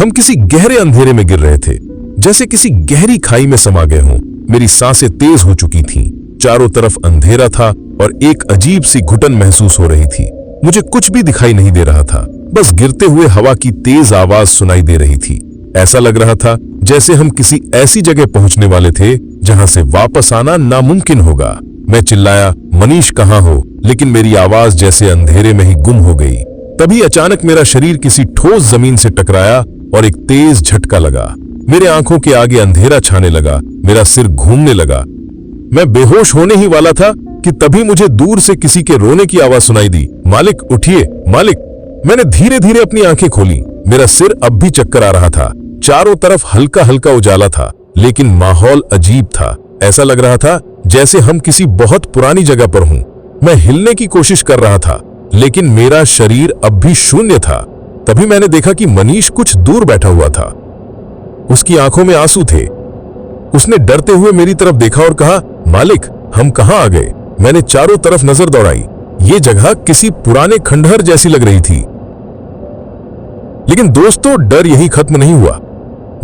हम किसी गहरे अंधेरे में गिर रहे थे, जैसे किसी गहरी खाई में समा गए हों। मेरी सांसें तेज हो चुकी थीं। चारों तरफ अंधेरा था और एक अजीब सी घुटन महसूस हो रही थी। मुझे कुछ भी दिखाई नहीं दे रहा था, बस गिरते हुए हवा की तेज आवाज सुनाई दे रही थी। ऐसा लग रहा था जैसे हम किसी ऐसी जगह पहुंचने वाले थे जहां से वापस आना नामुमकिन होगा। मैं चिल्लाया, मनीष कहाँ हो? लेकिन मेरी आवाज जैसे अंधेरे में ही गुम हो गई। तभी अचानक मेरा शरीर किसी ठोस जमीन से टकराया और एक तेज झटका लगा। मेरे आंखों के आगे अंधेरा छाने लगा। मेरा सिर घूमने लगा। मैं बेहोश होने ही वाला था कि तभी मुझे दूर से किसी के रोने की आवाज सुनाई दी। मालिक उठिए, मालिक। मैंने धीरे धीरे अपनी आंखें खोली। मेरा सिर अब भी चक्कर आ रहा था। चारों तरफ हल्का हल्का उजाला था, लेकिन माहौल अजीब था। ऐसा लग रहा था जैसे हम किसी बहुत पुरानी जगह पर हों। मैं हिलने की कोशिश कर रहा था, लेकिन मेरा शरीर अब भी शून्य था। तभी मैंने देखा कि मनीष कुछ दूर बैठा हुआ था। उसकी आंखों में आंसू थे। उसने डरते हुए मेरी तरफ देखा और कहा, मालिक, हम कहां आ गए? मैंने चारों तरफ नजर दौड़ाई। ये जगह किसी पुराने खंडहर जैसी लग रही थी। लेकिन दोस्तों, डर यही खत्म नहीं हुआ।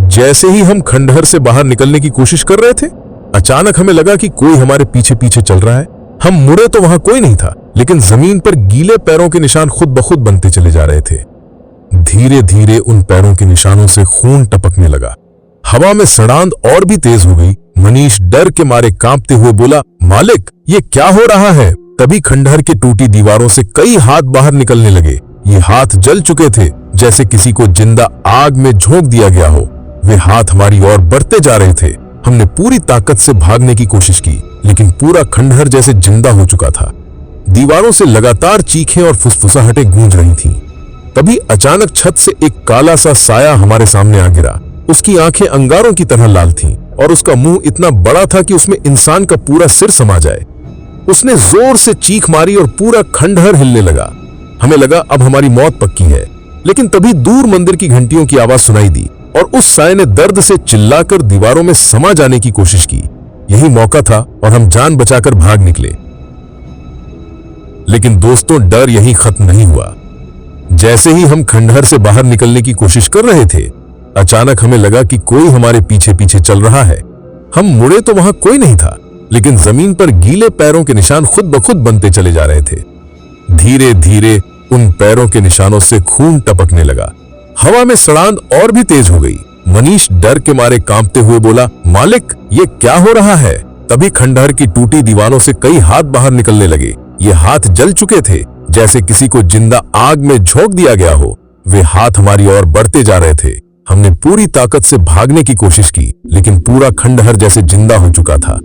जैसे ही हम खंडहर से बाहर निकलने की कोशिश कर रहे थे, अचानक हमें लगा कि कोई हमारे पीछे पीछे चल रहा है। हम मुड़े तो वहां कोई नहीं था, लेकिन जमीन पर गीले पैरों के निशान खुद ब खुद बनते चले जा रहे थे। धीरे धीरे उन पैरों के निशानों से खून टपकने लगा। हवा में सड़ांध और भी तेज हो गई। मनीष डर के मारे कांपते हुए बोला, मालिक, ये क्या हो रहा है? तभी खंडहर की टूटी दीवारों से कई हाथ बाहर निकलने लगे। ये हाथ जल चुके थे, जैसे किसी को जिंदा आग में झोंक दिया गया हो। वे हाथ हमारी ओर बढ़ते जा रहे थे। हमने पूरी ताकत से भागने की कोशिश की, लेकिन पूरा खंडहर जैसे जिंदा हो चुका था। दीवारों से लगातार चीखें और फुसफुसाहटें गूंज रही थीं। तभी अचानक छत से एक काला सा साया हमारे सामने आ गिरा। उसकी आंखें अंगारों की तरह लाल थीं और उसका मुंह इतना बड़ा था कि उसमें इंसान का पूरा सिर समा जाए। उसने जोर से चीख मारी और पूरा खंडहर हिलने लगा। हमें लगा अब हमारी मौत पक्की है, लेकिन तभी दूर मंदिर की घंटियों की आवाज सुनाई दी और उस साये ने दर्द से चिल्लाकर दीवारों में समा जाने की कोशिश की। यही मौका था और हम जान बचाकर भाग निकले। लेकिन दोस्तों, डर यही खत्म नहीं हुआ। जैसे ही हम खंडहर से बाहर निकलने की कोशिश कर रहे थे, अचानक हमें लगा कि कोई हमारे पीछे पीछे चल रहा है। हम मुड़े तो वहां कोई नहीं था, लेकिन जमीन पर गीले पैरों के निशान खुद ब खुद बनते चले जा रहे थे। धीरे धीरे उन पैरों के निशानों से खून टपकने लगा। हवा में सड़ांध और भी तेज हो गई। मनीष डर के मारे कांपते हुए बोला, मालिक, ये क्या हो रहा है? तभी खंडहर की टूटी दीवारों से कई हाथ बाहर निकलने लगे। ये हाथ जल चुके थे, जैसे किसी को जिंदा आग में झोंक दिया गया हो। वे हाथ हमारी ओर बढ़ते जा रहे थे। हमने पूरी ताकत से भागने की कोशिश की, लेकिन पूरा खंडहर जैसे जिंदा हो चुका था।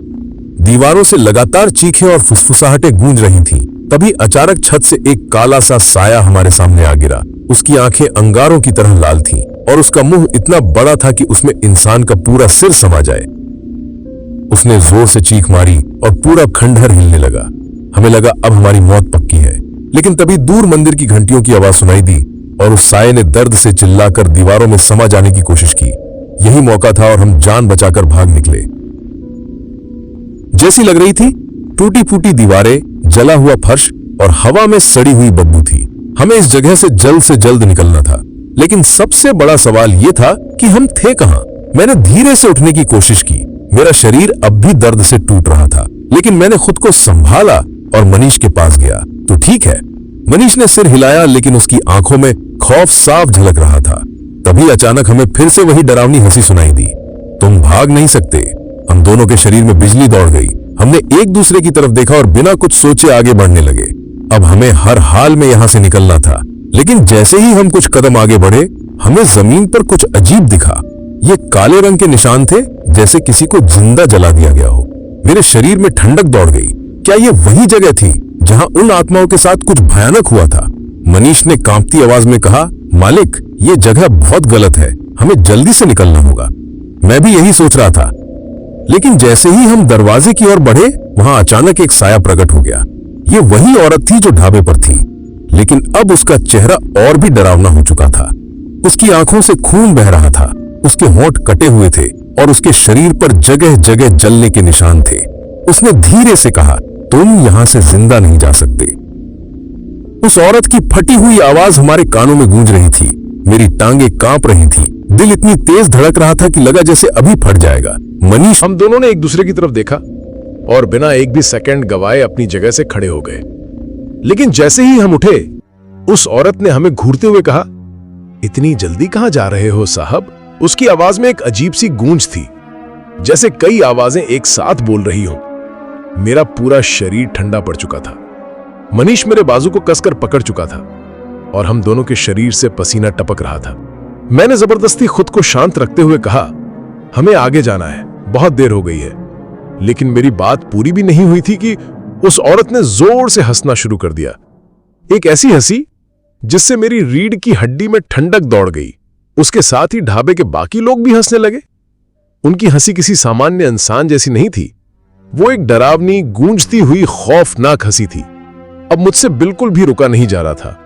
दीवारों से लगातार चीखें और फुसफुसाहटें गूंज रही थीं। तभी अचानक छत से एक काला सा साया हमारे सामने आ गिरा। उसकी आंखें अंगारों की तरह लाल थीं और उसका मुंह इतना बड़ा था कि उसमें इंसान का पूरा सिर समा जाए। उसने जोर से चीख मारी और पूरा खंडहर हिलने लगा। हमें लगा अब हमारी मौत पक्की है, लेकिन तभी दूर मंदिर की घंटियों की आवाज सुनाई दी और उस साये ने दर्द से चिल्लाकर दीवारों में समा जाने की कोशिश की। यही मौका था और हम जान बचाकर भाग निकले। जैसी लग रही थी, टूटी फूटी दीवारें, जला हुआ फर्श और हवा में सड़ी हुई बदबू थी। हमें इस जगह से जल्द निकलना था, लेकिन सबसे बड़ा सवाल यह था कि हम थे कहां। मैंने धीरे से उठने की कोशिश की। मेरा शरीर अब भी दर्द से टूट रहा था, लेकिन मैंने खुद को संभाला और मनीष के पास गया। तो ठीक है, मनीष ने सिर हिलाया, लेकिन उसकी आंखों में खौफ साफ झलक रहा था। तभी अचानक हमें फिर से वही डरावनी हंसी सुनाई दी। तुम भाग नहीं सकते। हम दोनों के शरीर में बिजली दौड़ गई। हमने एक दूसरे की तरफ देखा और बिना कुछ सोचे आगे बढ़ने लगे। अब हमें हर हाल में यहां से निकलना था। लेकिन जैसे ही हम कुछ कदम आगे बढ़े, हमें जमीन पर कुछ अजीब दिखा। ये काले रंग के निशान थे, जैसे किसी को जिंदा जला दिया गया हो। मेरे शरीर में ठंडक दौड़ गई। क्या ये वही जगह थी जहां उन आत्माओं के साथ कुछ भयानक हुआ था? मनीष ने कांपती आवाज में कहा, मालिक, ये जगह बहुत गलत है। हमें जल्दी से निकलना होगा। मैं भी यही सोच रहा था, लेकिन जैसे ही हम दरवाजे की ओर बढ़े, वहां अचानक एक साया प्रकट हो गया। ये वही औरत थी जो ढाबे पर थी, लेकिन अब उसका चेहरा और भी डरावना हो चुका था। उसकी आंखों से खून बह रहा था, उसके होंठ कटे हुए थे और उसके शरीर पर जगह जगह जलने के निशान थे। उसने धीरे से कहा, तुम यहां से जिंदा नहीं जा सकते। उस औरत की फटी हुई आवाज हमारे कानों में गूंज रही थी। मेरी टांगे कांप रही थी। दिल इतनी तेज धड़क रहा था कि लगा जैसे अभी फट जाएगा। मनीष, हम दोनों ने एक दूसरे की तरफ देखा और बिना एक भी सेकंड गवाए अपनी जगह से खड़े हो गए। लेकिन जैसे ही हम उठे, उस औरत ने हमें घूरते हुए कहा, इतनी जल्दी कहां जा रहे हो साहब? उसकी आवाज में एक अजीब सी गूंज थी, जैसे कई आवाजें एक साथ बोल रही हों। मेरा पूरा शरीर ठंडा पड़ चुका था। मनीष मेरे बाजू को कसकर पकड़ चुका था और हम दोनों के शरीर से पसीना टपक रहा था। मैंने जबरदस्ती खुद को शांत रखते हुए कहा, हमें आगे जाना है, बहुत देर हो गई है। लेकिन मेरी बात पूरी भी नहीं हुई थी कि उस औरत ने जोर से हंसना शुरू कर दिया। एक ऐसी हंसी जिससे मेरी रीढ़ की हड्डी में ठंडक दौड़ गई। उसके साथ ही ढाबे के बाकी लोग भी हंसने लगे। उनकी हंसी किसी सामान्य इंसान जैसी नहीं थी, वो एक डरावनी, गूंजती हुई खौफनाक हंसी थी। अब मुझसे बिल्कुल भी रुका नहीं जा रहा था।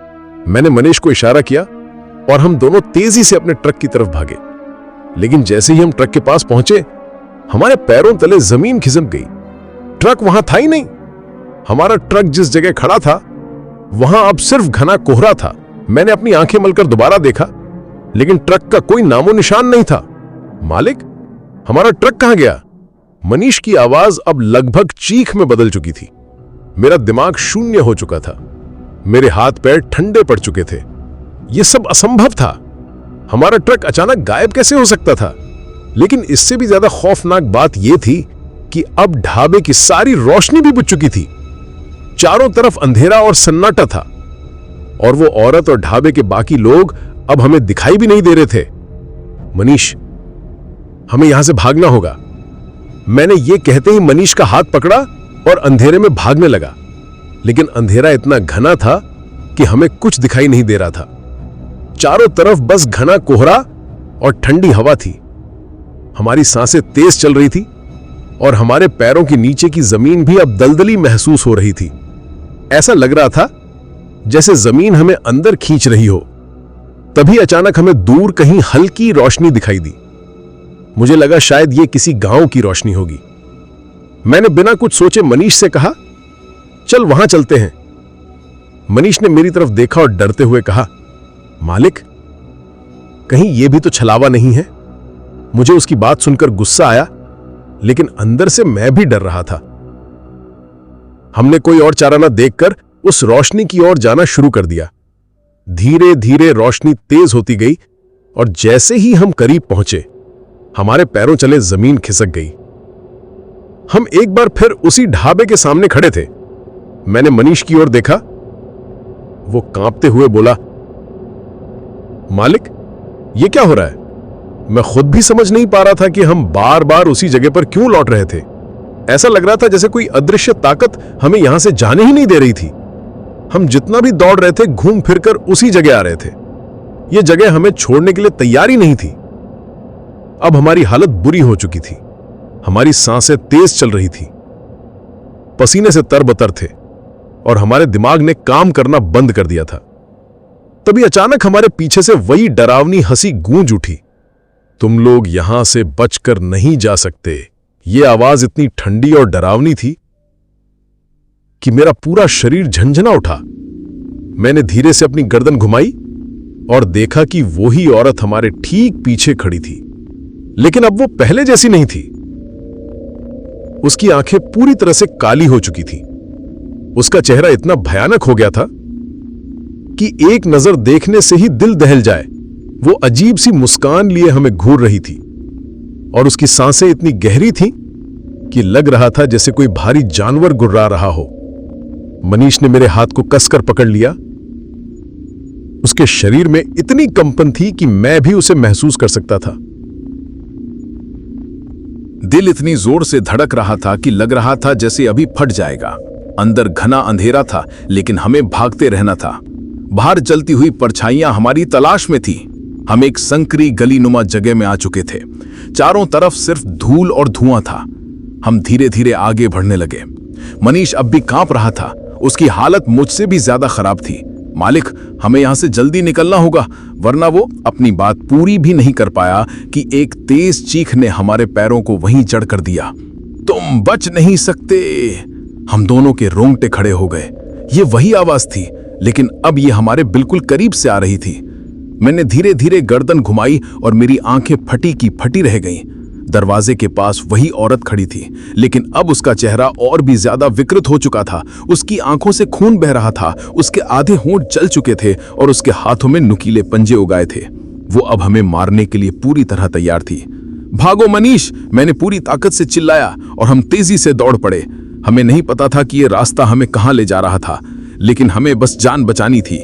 मैंने मनीष को इशारा किया और हम दोनों तेजी से अपने ट्रक की तरफ भागे। लेकिन जैसे ही हम ट्रक के पास पहुंचे, हमारे पैरों तले जमीन खिसक गई। ट्रक वहां था ही नहीं। हमारा ट्रक जिस जगह खड़ा था वहां अब सिर्फ घना कोहरा था। मैंने अपनी आंखें मलकर दोबारा देखा, लेकिन ट्रक का कोई नामो निशान नहीं था। मालिक, हमारा ट्रक कहां गया? मनीष की आवाज अब लगभग चीख में बदल चुकी थी। मेरा दिमाग शून्य हो चुका था। मेरे हाथ पैर ठंडे पड़ चुके थे। यह सब असंभव था। हमारा ट्रक अचानक गायब कैसे हो सकता था? लेकिन इससे भी ज्यादा खौफनाक बात यह थी कि अब ढाबे की सारी रोशनी भी बुझ चुकी थी। चारों तरफ अंधेरा और सन्नाटा था, और वो औरत और ढाबे के बाकी लोग अब हमें दिखाई भी नहीं दे रहे थे। मनीष, हमें यहां से भागना होगा। मैंने ये कहते ही मनीष का हाथ पकड़ा और अंधेरे में भागने लगा। लेकिन अंधेरा इतना घना था कि हमें कुछ दिखाई नहीं दे रहा था। चारों तरफ बस घना कोहरा और ठंडी हवा थी। हमारी सांसें तेज चल रही थी और हमारे पैरों के नीचे की जमीन भी अब दलदली महसूस हो रही थी। ऐसा लग रहा था जैसे जमीन हमें अंदर खींच रही हो। तभी अचानक हमें दूर कहीं हल्की रोशनी दिखाई दी। मुझे लगा शायद ये किसी गांव की रोशनी होगी। मैंने बिना कुछ सोचे मनीष से कहा, चल वहां चलते हैं। मनीष ने मेरी तरफ देखा और डरते हुए कहा, मालिक, कहीं यह भी तो छलावा नहीं है? मुझे उसकी बात सुनकर गुस्सा आया, लेकिन अंदर से मैं भी डर रहा था। हमने कोई और चारा न देखकर उस रोशनी की ओर जाना शुरू कर दिया। धीरे धीरे रोशनी तेज होती गई और जैसे ही हम करीब पहुंचे, हमारे पैरों चले जमीन खिसक गई। हम एक बार फिर उसी ढाबे के सामने खड़े थे। मैंने मनीष की ओर देखा। वो कांपते हुए बोला, मालिक, ये क्या हो रहा है? मैं खुद भी समझ नहीं पा रहा था कि हम बार बार उसी जगह पर क्यों लौट रहे थे। ऐसा लग रहा था जैसे कोई अदृश्य ताकत हमें यहां से जाने ही नहीं दे रही थी। हम जितना भी दौड़ रहे थे, घूम फिरकर उसी जगह आ रहे थे। यह जगह हमें छोड़ने के लिए तैयार ही नहीं थी। अब हमारी हालत बुरी हो चुकी थी। हमारी सांसें तेज चल रही थी, पसीने से तरबतर थे और हमारे दिमाग ने काम करना बंद कर दिया था। तभी अचानक हमारे पीछे से वही डरावनी हंसी गूंज उठी, तुम लोग यहां से बचकर नहीं जा सकते। यह आवाज इतनी ठंडी और डरावनी थी कि मेरा पूरा शरीर झंझना उठा। मैंने धीरे से अपनी गर्दन घुमाई और देखा कि वही औरत हमारे ठीक पीछे खड़ी थी, लेकिन अब वो पहले जैसी नहीं थी। उसकी आंखें पूरी तरह से काली हो चुकी थी। उसका चेहरा इतना भयानक हो गया था कि एक नजर देखने से ही दिल दहल जाए। वो अजीब सी मुस्कान लिए हमें घूर रही थी और उसकी सांसें इतनी गहरी थीं कि लग रहा था जैसे कोई भारी जानवर गुर्रा रहा हो। मनीष ने मेरे हाथ को कसकर पकड़ लिया। उसके शरीर में इतनी कंपन थी कि मैं भी उसे महसूस कर सकता था। दिल इतनी जोर से धड़क रहा था कि लग रहा था जैसे अभी फट जाएगा। अंदर घना अंधेरा था, लेकिन हमें भागते रहना था। बाहर जलती हुई परछाइयां हमारी तलाश में थी। हम एक संकरी गली नुमा जगह में आ चुके थे। चारों तरफ सिर्फ धूल और धुआं था। हम धीरे धीरे आगे बढ़ने लगे। मनीष अब भी कांप रहा था। उसकी हालत मुझसे भी ज्यादा खराब थी। मालिक, हमें यहां से जल्दी निकलना होगा, वरना वो अपनी बात पूरी भी नहीं कर पाया कि एक तेज चीख ने हमारे पैरों को वहीं जड़ कर दिया। तुम बच नहीं सकते। हम दोनों के रोंगटे खड़े हो गए। ये वही आवाज थी, लेकिन अब ये हमारे बिल्कुल करीब से आ रही थी। मैंने धीरे धीरे गर्दन घुमाई और मेरी आंखें फटी की फटी रह गईं। दरवाजे के पास वही औरत खड़ी थी, लेकिन अब उसका चेहरा और भी ज्यादा विकृत हो चुका था। उसकी आंखों से खून बह रहा था, उसके आधे होंठ जल चुके थे और उसके हाथों में नुकीले पंजे उगाए थे। वो अब हमें मारने के लिए पूरी तरह तैयार थी। भागो मनीष, मैंने पूरी ताकत से चिल्लाया और हम तेजी से दौड़ पड़े। हमें नहीं पता था कि यह रास्ता हमें कहां ले जा रहा था, लेकिन हमें बस जान बचानी थी।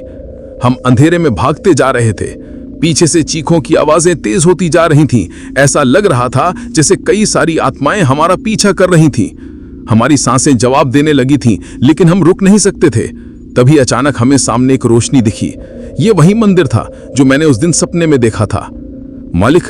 हम अंधेरे में भागते जा रहे थे। पीछे से चीखों की आवाजें तेज होती जा रही थीं। ऐसा लग रहा था जैसे कई सारी आत्माएं हमारा पीछा कर रही थीं। हमारी सांसें जवाब देने लगी थीं, लेकिन हम रुक नहीं सकते थे। तभी अचानक हमें सामने एक रोशनी दिखी। ये वही मंदिर था जो मैंने उस दिन सपने में देखा था। मालिक,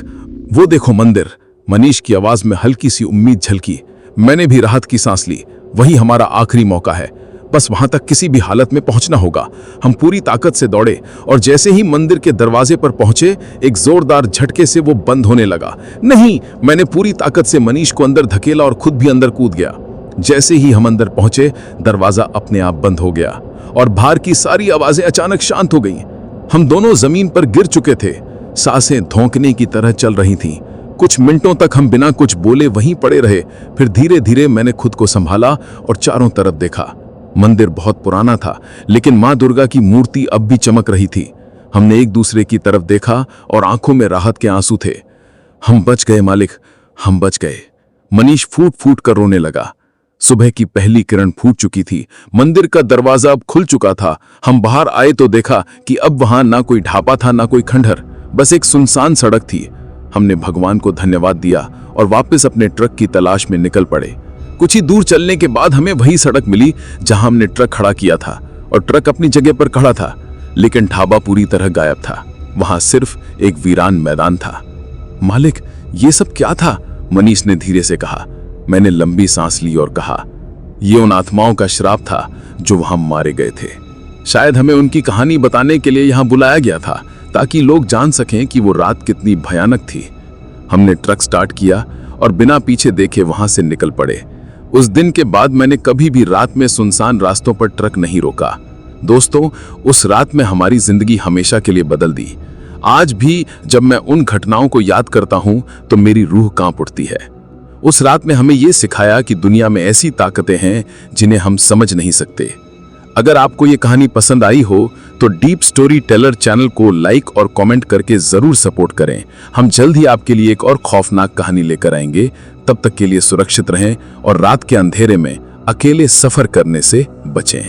वो देखो मंदिर। मनीष की आवाज में हल्की सी उम्मीद झलकी। मैंने भी राहत की सांस ली। वही हमारा आखिरी मौका है, बस वहां तक किसी भी हालत में पहुंचना होगा। हम पूरी ताकत से दौड़े और जैसे ही मंदिर के दरवाजे पर पहुंचे, एक जोरदार झटके से वो बंद होने लगा। नहीं, मैंने पूरी ताकत से मनीष को अंदर धकेला और खुद भी अंदर कूद गया। जैसे ही हम अंदर पहुंचे, दरवाजा अपने आप बंद हो गया और बाहर की सारी आवाजें अचानक शांत हो गईं। हम दोनों जमीन पर गिर चुके थे। सांसें धौंकने की तरह चल रही थीं। कुछ मिनटों तक हम बिना कुछ बोले वहीं पड़े रहे। फिर धीरे धीरे मैंने खुद को संभाला और चारों तरफ देखा। मंदिर बहुत पुराना था, लेकिन मां दुर्गा की मूर्ति अब भी चमक रही थी। हमने एक दूसरे की तरफ देखा और आंखों में राहत के आंसू थे। हम बच गए मालिक, हम बच गए। मनीष फूट फूट कर रोने लगा। सुबह की पहली किरण फूट चुकी थी। मंदिर का दरवाजा अब खुल चुका था। हम बाहर आए तो देखा कि अब वहां ना कोई ढाबा था, ना कोई खंडहर, बस एक सुनसान सड़क थी। हमने भगवान को धन्यवाद दिया और वापस अपने ट्रक की तलाश में निकल पड़े। कुछ ही दूर चलने के बाद हमें वही सड़क मिली जहां हमने ट्रक खड़ा किया था, और ट्रक अपनी जगह पर खड़ा था, लेकिन ढाबा पूरी तरह गायब था। वहां सिर्फ एक वीरान मैदान था। मालिक, ये सब क्या था? मनीष ने धीरे से कहा। मैंने लंबी सांस ली और कहा, ये उन आत्माओं का श्राप था जो वहां मारे गए थे। शायद हमें उनकी कहानी बताने के लिए यहां बुलाया गया था, ताकि लोग जान सकें कि वो रात कितनी भयानक थी। हमने ट्रक स्टार्ट किया और बिना पीछे देखे वहां से निकल पड़े। उस दिन के बाद मैंने कभी भी रात में सुनसान रास्तों पर ट्रक नहीं रोका। दोस्तों, उस रात में हमारी जिंदगी हमेशा के लिए बदल दी। आज भी जब मैं उन घटनाओं को याद करता हूं तो मेरी रूह कांप उठती है। उस रात में हमें यह सिखाया कि दुनिया में ऐसी ताकतें हैं जिन्हें हम समझ नहीं सकते। अगर आपको ये कहानी पसंद आई हो तो डीप स्टोरी टेलर चैनल को लाइक और कमेंट करके जरूर सपोर्ट करें। हम जल्द ही आपके लिए एक और खौफनाक कहानी लेकर आएंगे। तब तक के लिए सुरक्षित रहें और रात के अंधेरे में अकेले सफर करने से बचें।